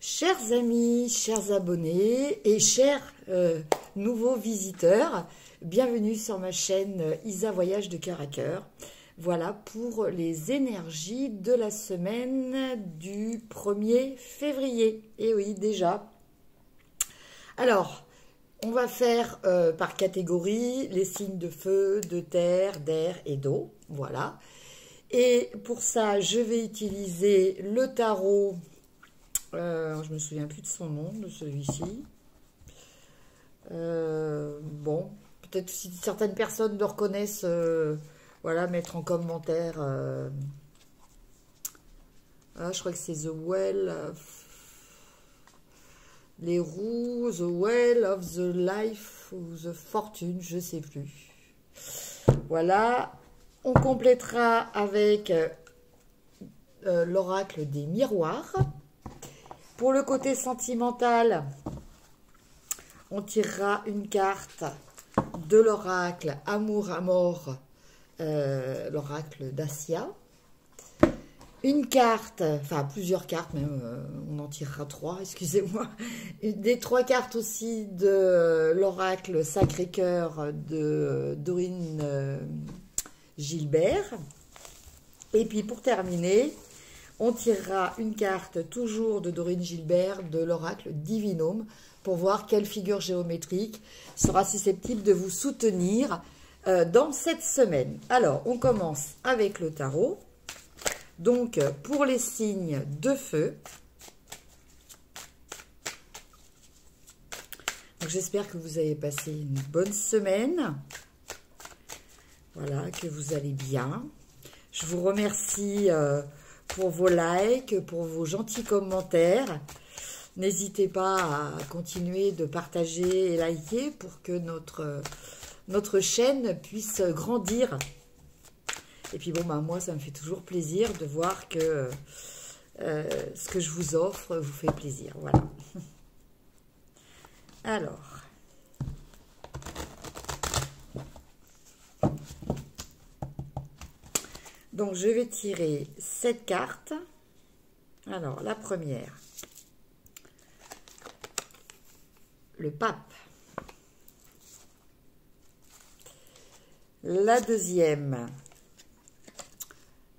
Chers amis, chers abonnés et chers nouveaux visiteurs, bienvenue sur ma chaîne Isa Voyage de Cœur à Cœur. Voilà pour les énergies de la semaine du 1er février. Et oui, déjà. Alors, on va faire par catégorie les signes de feu, de terre, d'air et d'eau. Voilà. Et pour ça, je vais utiliser le tarot. Je me souviens plus de son nom, de celui-ci. Bon, peut-être si certaines personnes le reconnaissent, voilà, mettre en commentaire. Ah, je crois que c'est The Well, les roues, The Well of the Life ou The Fortune, je sais plus. Voilà, on complétera avec l'oracle des miroirs. Pour le côté sentimental, on tirera une carte de l'oracle Amour à mort, l'oracle d'Assia. Une carte, enfin plusieurs cartes même, on en tirera 3, excusez-moi. Des 3 cartes aussi de l'oracle Sacré-Cœur de Dorine Gilbert. Et puis pour terminer, on tirera une carte toujours de Dorine Gilbert de l'oracle Divinum pour voir quelle figure géométrique sera susceptible de vous soutenir dans cette semaine. Alors, on commence avec le tarot. Donc, pour les signes de feu, j'espère que vous avez passé une bonne semaine. Voilà, que vous allez bien. Je vous remercie pour vos likes, pour vos gentils commentaires. N'hésitez pas à continuer de partager et liker pour que notre chaîne puisse grandir. Et puis bon, bah, moi, ça me fait toujours plaisir de voir que ce que je vous offre vous fait plaisir. Voilà. Alors. Donc, je vais tirer 7 cartes. Alors, la première. Le pape. La deuxième.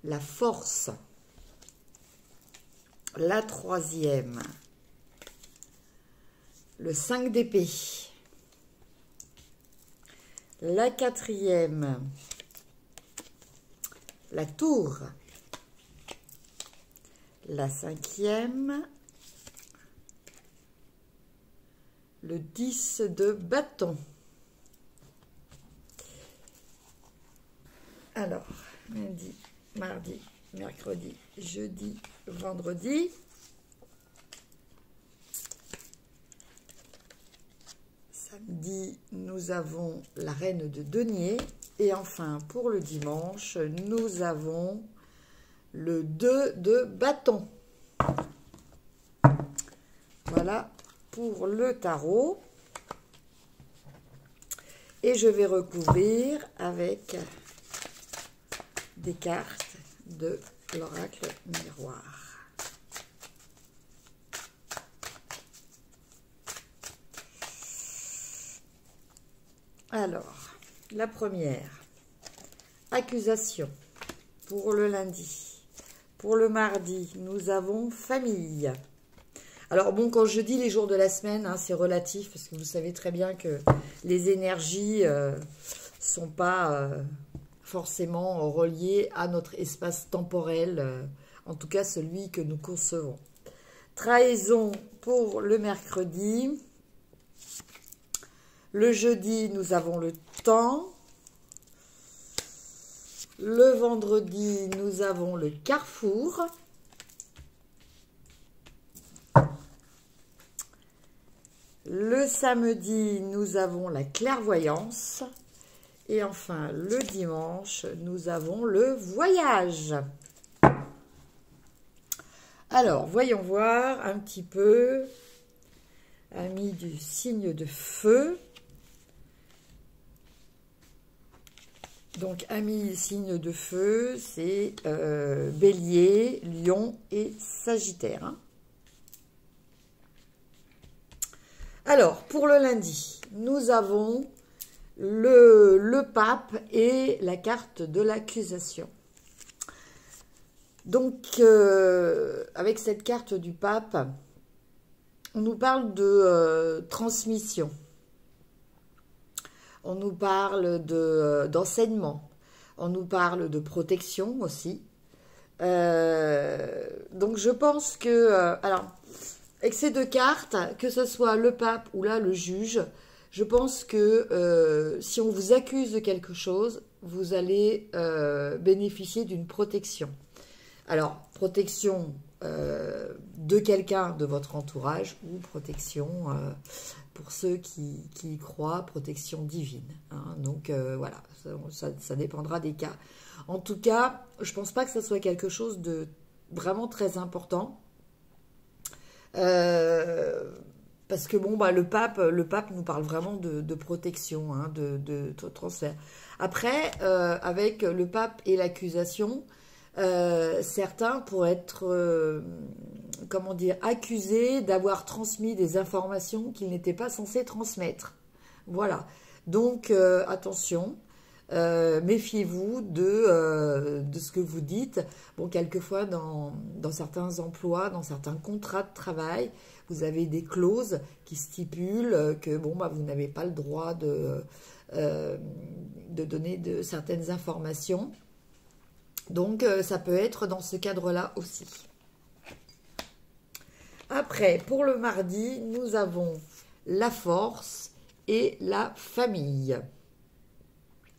La force. La troisième. Le 5 d'épée. La quatrième. La tour, la cinquième, le 10 de bâton. Alors, lundi, mardi, mercredi, jeudi, vendredi. Samedi, nous avons la reine de denier. Et enfin, pour le dimanche, nous avons le 2 de bâton. Voilà pour le tarot. Et je vais recouvrir avec des cartes de l'oracle miroir. Alors, la première, accusation pour le lundi. Pour le mardi, nous avons famille. Alors bon, quand je dis les jours de la semaine, hein, c'est relatif parce que vous savez très bien que les énergies sont pas forcément reliées à notre espace temporel, en tout cas celui que nous concevons. Trahison pour le mercredi. Le jeudi, nous avons le temps. Le vendredi, nous avons le carrefour. Le samedi, nous avons la clairvoyance. Et enfin, le dimanche, nous avons le voyage. Alors, voyons voir un petit peu. Amis du signe de feu. Donc, amis signes de feu, c'est Bélier, Lion et Sagittaire. Hein. Alors, pour le lundi, nous avons le pape et la carte de l'accusation. Donc, avec cette carte du pape, on nous parle de transmission. On nous parle d'enseignement. On nous parle de protection aussi. Donc, je pense que... alors, avec ces deux cartes, que ce soit le pape ou là le juge, je pense que si on vous accuse de quelque chose, vous allez bénéficier d'une protection. Alors, protection de quelqu'un de votre entourage ou protection, pour ceux qui y croient, protection divine. Hein. Donc, voilà, ça dépendra des cas. En tout cas, je ne pense pas que ça soit quelque chose de vraiment très important. Parce que bon, bah, le pape nous parle vraiment de protection, hein, de transfert. Après, avec le pape et l'accusation, certains pourraient être, comment dire, accusés d'avoir transmis des informations qu'ils n'étaient pas censés transmettre. Voilà. Donc, attention. Méfiez-vous de ce que vous dites. Bon, quelquefois, dans certains emplois, dans certains contrats de travail, vous avez des clauses qui stipulent que bon, bah, vous n'avez pas le droit de donner certaines informations. Donc, ça peut être dans ce cadre-là aussi. Après, pour le mardi, nous avons la force et la famille.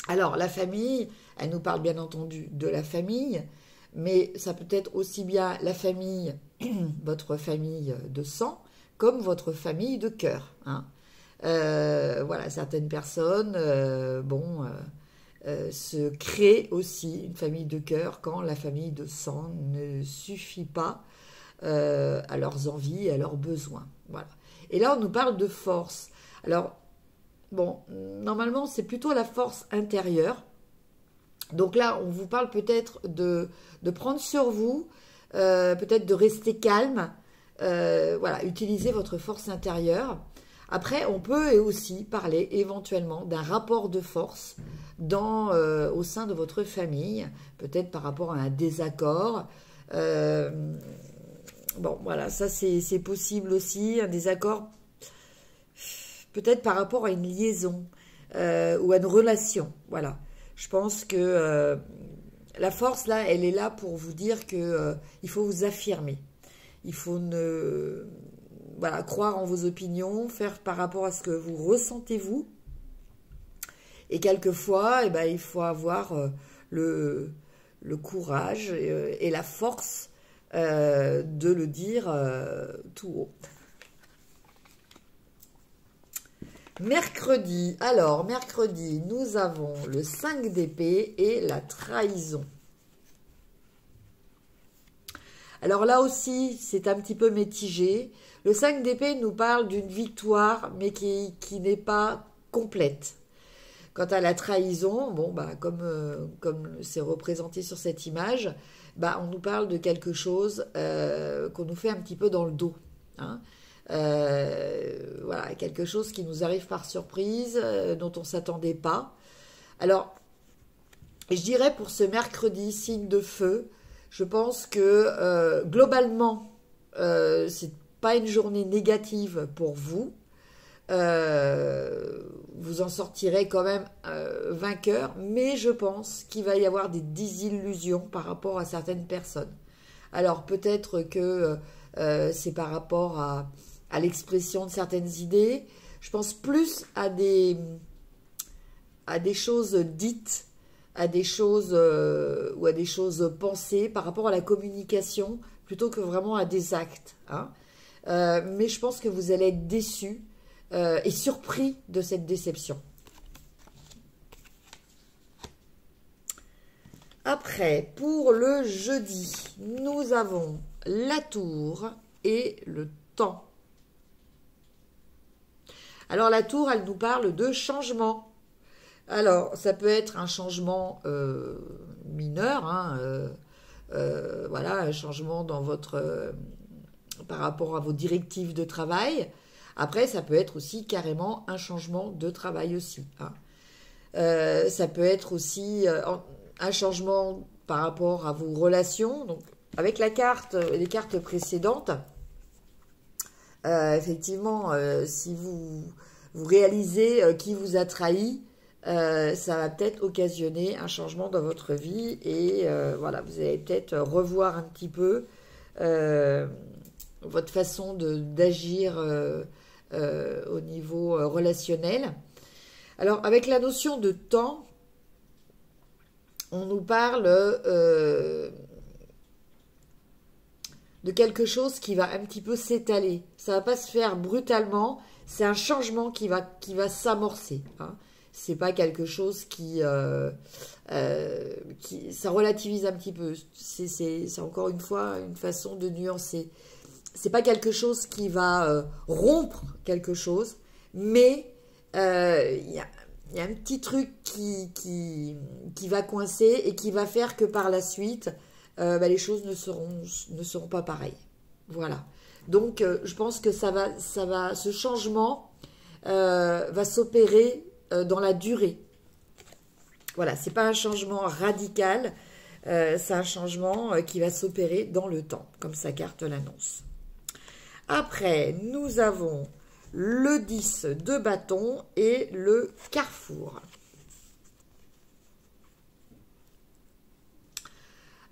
Alors, la famille, elle nous parle bien entendu de la famille, mais ça peut être aussi bien la famille, votre famille de sang, comme votre famille de cœur. Hein. Voilà, certaines personnes, se créent aussi une famille de cœur quand la famille de sang ne suffit pas à leurs envies et à leurs besoins. Voilà. Et là, on nous parle de force. Alors, bon, normalement, c'est plutôt la force intérieure. Donc là, on vous parle peut-être de prendre sur vous, peut-être de rester calme. Voilà, utilisez votre force intérieure. Après, on peut aussi parler éventuellement d'un rapport de force au sein de votre famille, peut-être par rapport à un désaccord. Bon, voilà, ça c'est possible aussi, un désaccord peut-être par rapport à une liaison ou à une relation. Voilà. Je pense que la force, là, elle est là pour vous dire qu'il faut vous affirmer. Il faut voilà, croire en vos opinions, faire par rapport à ce que vous ressentez vous. Et quelquefois, eh ben, il faut avoir le courage et la force de le dire tout haut. Mercredi, alors mercredi, nous avons le 5 d'épée et la trahison. Alors là aussi, c'est un petit peu mitigé. Le 5 d'épée nous parle d'une victoire, mais qui n'est pas complète. Quant à la trahison, bon, bah, comme c'est représenté sur cette image, bah, on nous parle de quelque chose qu'on nous fait un petit peu dans le dos. Hein. Voilà, quelque chose qui nous arrive par surprise, dont on ne s'attendait pas. Alors, je dirais pour ce mercredi, signe de feu, je pense que globalement, c'est pas une journée négative pour vous. Vous en sortirez quand même vainqueur, mais je pense qu'il va y avoir des désillusions par rapport à certaines personnes. Alors peut-être que c'est par rapport à l'expression de certaines idées. Je pense plus à des choses dites, à des choses ou à des choses pensées par rapport à la communication plutôt que vraiment à des actes. Hein. Mais je pense que vous allez être déçus et surpris de cette déception. Après, pour le jeudi, nous avons la tour et le temps. Alors la tour, elle nous parle de changement. Alors, ça peut être un changement mineur, hein, voilà, un changement dans votre, par rapport à vos directives de travail. Après, ça peut être aussi carrément un changement de travail aussi, hein. Ça peut être aussi un changement par rapport à vos relations. Donc, avec les cartes précédentes, effectivement, si vous réalisez qui vous a trahi, ça va peut-être occasionner un changement dans votre vie et voilà, vous allez peut-être revoir un petit peu votre façon d'agir au niveau relationnel. Alors, avec la notion de temps, on nous parle de quelque chose qui va un petit peu s'étaler. Ça va pas se faire brutalement, c'est un changement qui va s'amorcer, hein. C'est pas quelque chose qui ça relativise un petit peu. C'est encore une fois une façon de nuancer. C'est pas quelque chose qui va rompre quelque chose, mais il y a un petit truc qui va coincer et qui va faire que par la suite, les choses ne seront pas pareilles. Voilà. Donc, je pense que ce changement va s'opérer dans la durée. Voilà, c'est pas un changement radical, c'est un changement qui va s'opérer dans le temps, comme sa carte l'annonce. Après, nous avons le 10 de bâton et le carrefour.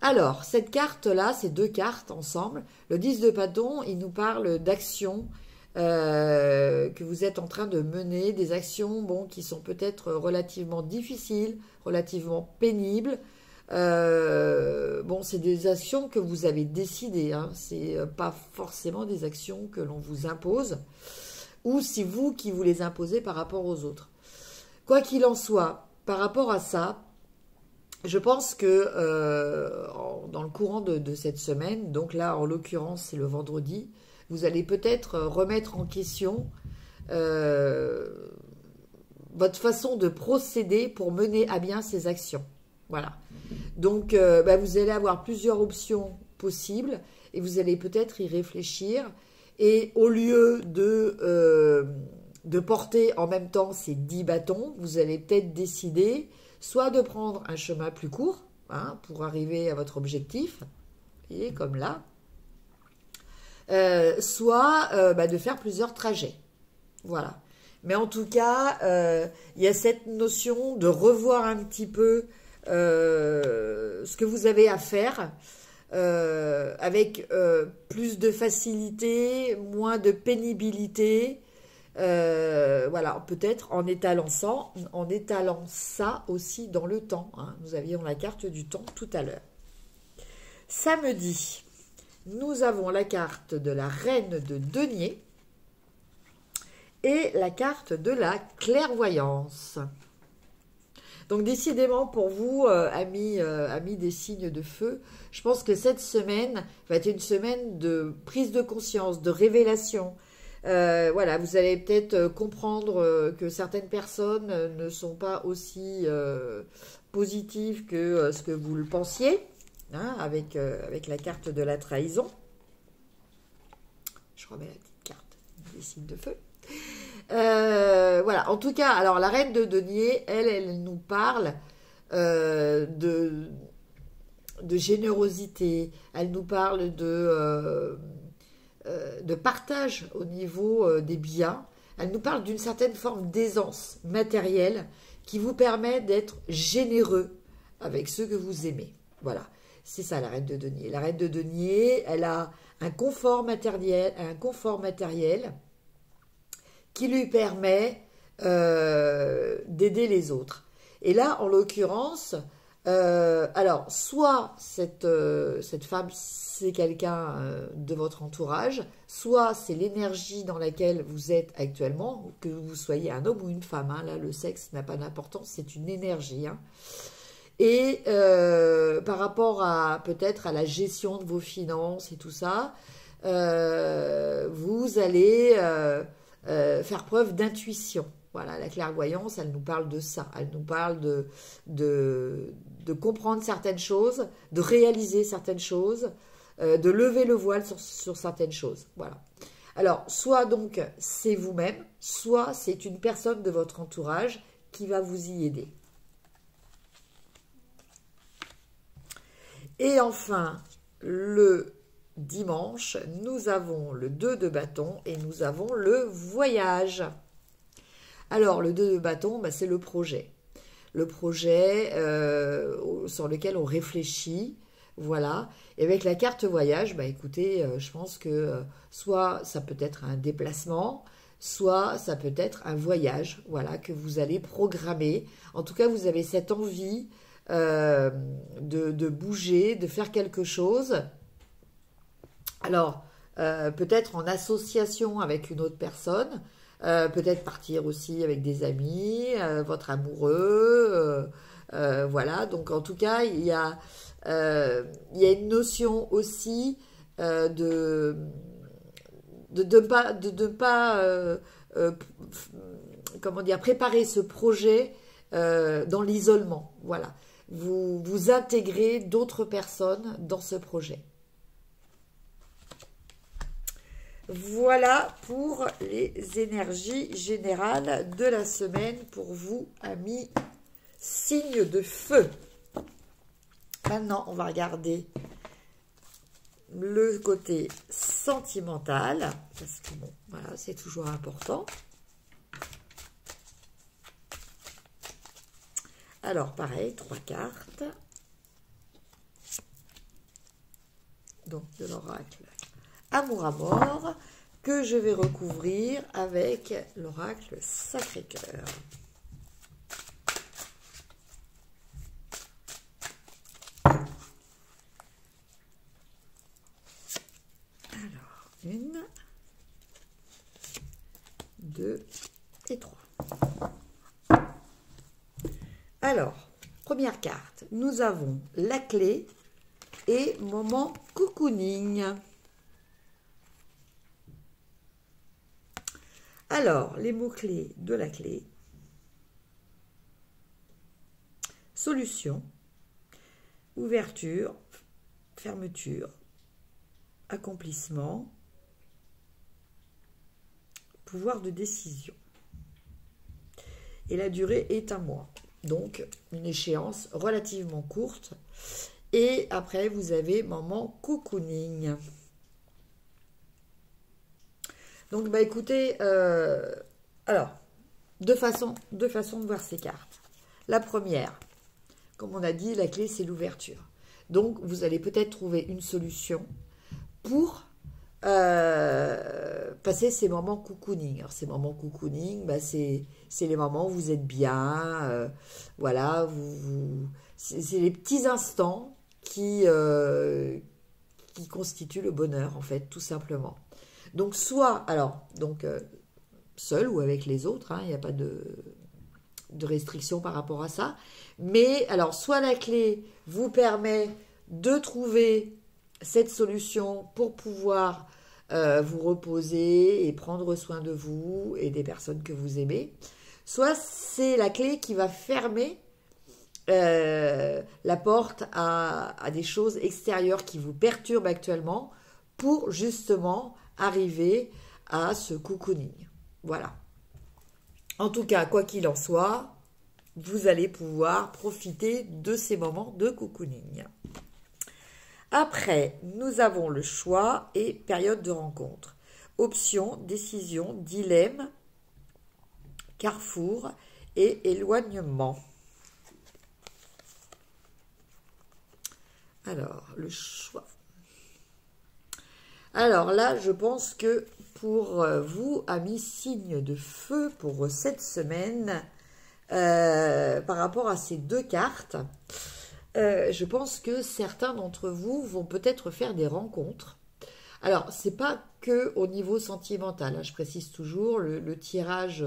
Alors, cette carte-là, ces deux cartes ensemble, le 10 de bâton, il nous parle d'actions que vous êtes en train de mener, des actions qui sont peut-être relativement difficiles, relativement pénibles. C'est des actions que vous avez décidées, hein. C'est pas forcément des actions que l'on vous impose, ou c'est vous qui vous les imposez par rapport aux autres. Quoi qu'il en soit, par rapport à ça, je pense que dans le courant de cette semaine, donc là en l'occurrence c'est le vendredi, vous allez peut-être remettre en question votre façon de procéder pour mener à bien ces actions. Voilà. Donc, vous allez avoir plusieurs options possibles et vous allez peut-être y réfléchir. Et au lieu de porter en même temps ces 10 bâtons, vous allez peut-être décider soit de prendre un chemin plus court, hein, pour arriver à votre objectif, et comme là, soit de faire plusieurs trajets. Voilà. Mais en tout cas, il y a cette notion de revoir un petit peu ce que vous avez à faire avec plus de facilité, moins de pénibilité. Voilà, peut-être en étalant ça aussi dans le temps, hein. Nous avions la carte du temps tout à l'heure. Samedi, nous avons la carte de la reine de denier et la carte de la clairvoyance. Donc décidément pour vous, amis des signes de feu, je pense que cette semaine va être une semaine de prise de conscience, de révélation. Voilà, vous allez peut-être comprendre que certaines personnes ne sont pas aussi positives que ce que vous le pensiez, hein, avec la carte de la trahison. Je remets la petite carte des signes de feu. Voilà, en tout cas, alors la reine de denier, elle nous parle de générosité, elle nous parle de partage au niveau des biens, elle nous parle d'une certaine forme d'aisance matérielle qui vous permet d'être généreux avec ceux que vous aimez. Voilà, c'est ça la reine de denier. La reine de denier, elle a un confort matériel qui lui permet d'aider les autres. Et là, en l'occurrence, alors, soit cette femme, c'est quelqu'un de votre entourage, soit c'est l'énergie dans laquelle vous êtes actuellement, que vous soyez un homme ou une femme, hein, là, le sexe n'a pas d'importance, c'est une énergie, hein. Et par rapport à peut-être à la gestion de vos finances et tout ça, vous allez faire preuve d'intuition. Voilà, la clairvoyance, elle nous parle de ça. Elle nous parle de comprendre certaines choses, de réaliser certaines choses, de lever le voile sur certaines choses. Voilà. Alors, soit donc c'est vous-même, soit c'est une personne de votre entourage qui va vous y aider. Et enfin, le dimanche, nous avons le 2 de bâton et nous avons le voyage. Alors, le 2 de bâton, bah, c'est le projet. Le projet sur lequel on réfléchit, voilà. Et avec la carte voyage, bah, écoutez, je pense que soit ça peut être un déplacement, soit ça peut être un voyage, voilà, que vous allez programmer. En tout cas, vous avez cette envie de bouger, de faire quelque chose. Alors, peut-être en association avec une autre personne, peut-être partir aussi avec des amis, votre amoureux, voilà. Donc, en tout cas, il y a une notion aussi de ne pas comment dire, préparer ce projet dans l'isolement, voilà. Vous intégrez d'autres personnes dans ce projet. Voilà pour les énergies générales de la semaine pour vous, amis signes de feu. Maintenant, on va regarder le côté sentimental, parce que bon, voilà, c'est toujours important. Alors, pareil, 3 cartes. Donc, de l'oracle Amour à mort, que je vais recouvrir avec l'oracle Sacré-Cœur. Alors, 1, 2 et 3. Alors, première carte, nous avons la clé et moment cocooning. Alors, les mots-clés de la clé. Solution, ouverture, fermeture, accomplissement, pouvoir de décision. Et la durée est 1 mois. Donc, une échéance relativement courte. Et après, vous avez moment cocooning. Donc, bah écoutez, alors, deux façons de voir ces cartes. La première, comme on a dit, la clé, c'est l'ouverture. Donc, vous allez peut-être trouver une solution pour passer ces moments cocooning. Alors, ces moments cocooning, bah, c'est les moments où vous êtes bien, voilà, c'est les petits instants qui constituent le bonheur, en fait, tout simplement. Donc, soit, alors, donc, seul ou avec les autres, hein, il n'y a pas de restriction par rapport à ça. Mais, alors, soit la clé vous permet de trouver cette solution pour pouvoir vous reposer et prendre soin de vous et des personnes que vous aimez. Soit c'est la clé qui va fermer la porte à des choses extérieures qui vous perturbent actuellement pour justement arriver à ce cocooning. Voilà. En tout cas, quoi qu'il en soit, vous allez pouvoir profiter de ces moments de cocooning. Après, nous avons le choix et période de rencontre. Option, décision, dilemme, carrefour et éloignement. Alors, le choix. Alors là, je pense que pour vous, amis signes de feu, pour cette semaine, par rapport à ces 2 cartes, je pense que certains d'entre vous vont peut-être faire des rencontres. Alors, c'est pas que au niveau sentimental, hein, je précise toujours, le tirage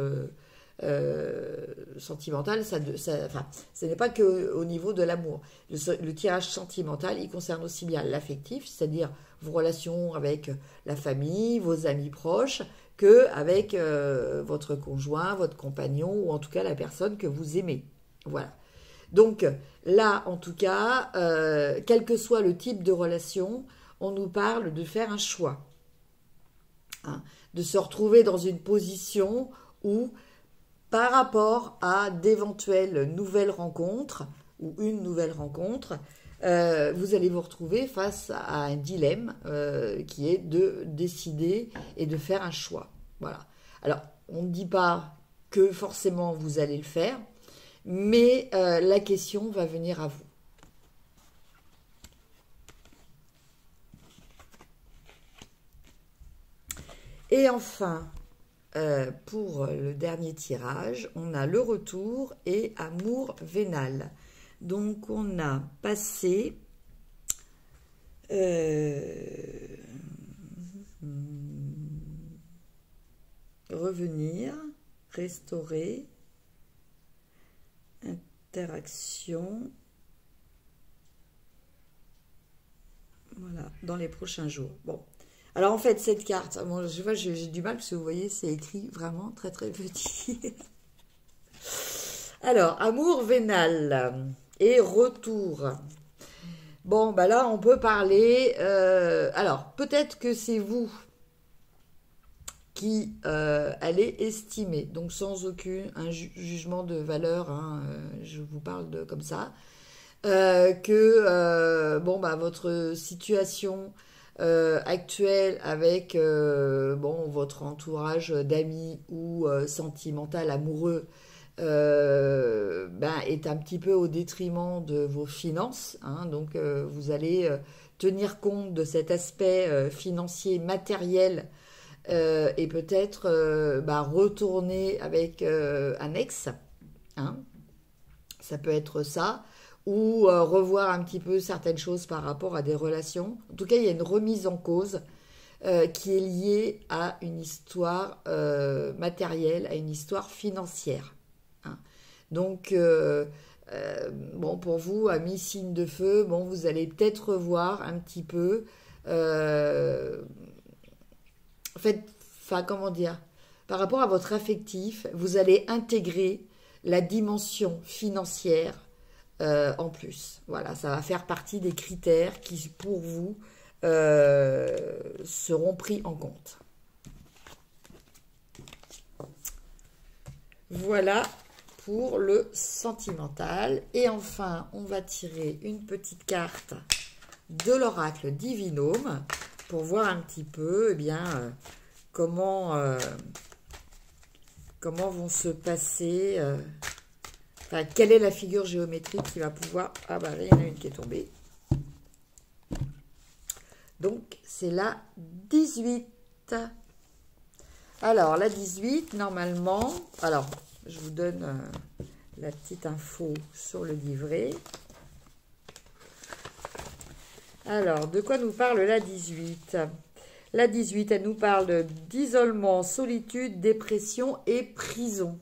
sentimental, enfin, ce n'est pas que au niveau de l'amour. Le tirage sentimental, il concerne aussi bien l'affectif, c'est-à-dire vos relations avec la famille, vos amis proches, que avec votre conjoint, votre compagnon, ou en tout cas la personne que vous aimez. Voilà. Donc là, en tout cas, quel que soit le type de relation, on nous parle de faire un choix. Hein. de se retrouver dans une position où, par rapport à d'éventuelles nouvelles rencontres, ou une nouvelle rencontre, vous allez vous retrouver face à un dilemme qui est de décider et de faire un choix. Voilà. Alors, on ne dit pas que forcément vous allez le faire, mais la question va venir à vous. Et enfin, pour le dernier tirage, on a le retour et amour vénal. Donc, on a passé revenir, restaurer, interaction, voilà, dans les prochains jours. Bon. Alors en fait, cette carte, bon, je vois, j'ai du mal parce que vous voyez, c'est écrit vraiment très très petit. Alors, amour vénal et retour. Bon, bah là, on peut parler... alors, peut-être que c'est vous qui allez estimer, donc sans aucun jugement de valeur, hein, je vous parle de comme ça, que bon, bah, votre situation... actuelle avec bon, votre entourage d'amis ou sentimental, amoureux, ben, est un petit peu au détriment de vos finances. Hein, donc, vous allez tenir compte de cet aspect financier, matériel et peut-être ben, retourner avec un ex. Hein, ça peut être ça. Ou revoir un petit peu certaines choses par rapport à des relations. En tout cas, il y a une remise en cause qui est liée à une histoire matérielle, à une histoire financière. Hein. Donc, bon, pour vous, amis signe de feu, bon, vous allez peut-être revoir un petit peu, en fait, enfin, comment dire, par rapport à votre affectif, vous allez intégrer la dimension financière en plus. Voilà, ça va faire partie des critères qui, pour vous, seront pris en compte. Voilà pour le sentimental. Et enfin, on va tirer une petite carte de l'oracle Divinum pour voir un petit peu, eh bien, comment vont se passer... enfin, quelle est la figure géométrique qui va pouvoir... Ah bah là, il y en a une qui est tombée. Donc, c'est la 18. Alors, la 18, normalement... Alors, je vous donne la petite info sur le livret. Alors, de quoi nous parle la 18 ? La 18, elle nous parle d'isolement, solitude, dépression et prison.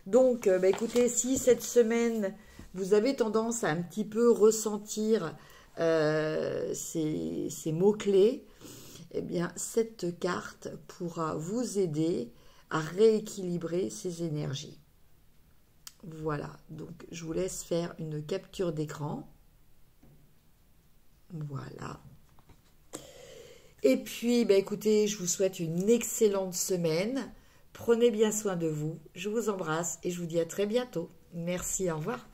Donc, bah écoutez, si cette semaine, vous avez tendance à un petit peu ressentir ces mots-clés, eh bien, cette carte pourra vous aider à rééquilibrer ces énergies. Voilà, donc je vous laisse faire une capture d'écran. Voilà. Et puis, bah écoutez, je vous souhaite une excellente semaine. Prenez bien soin de vous. Je vous embrasse et je vous dis à très bientôt. Merci, au revoir.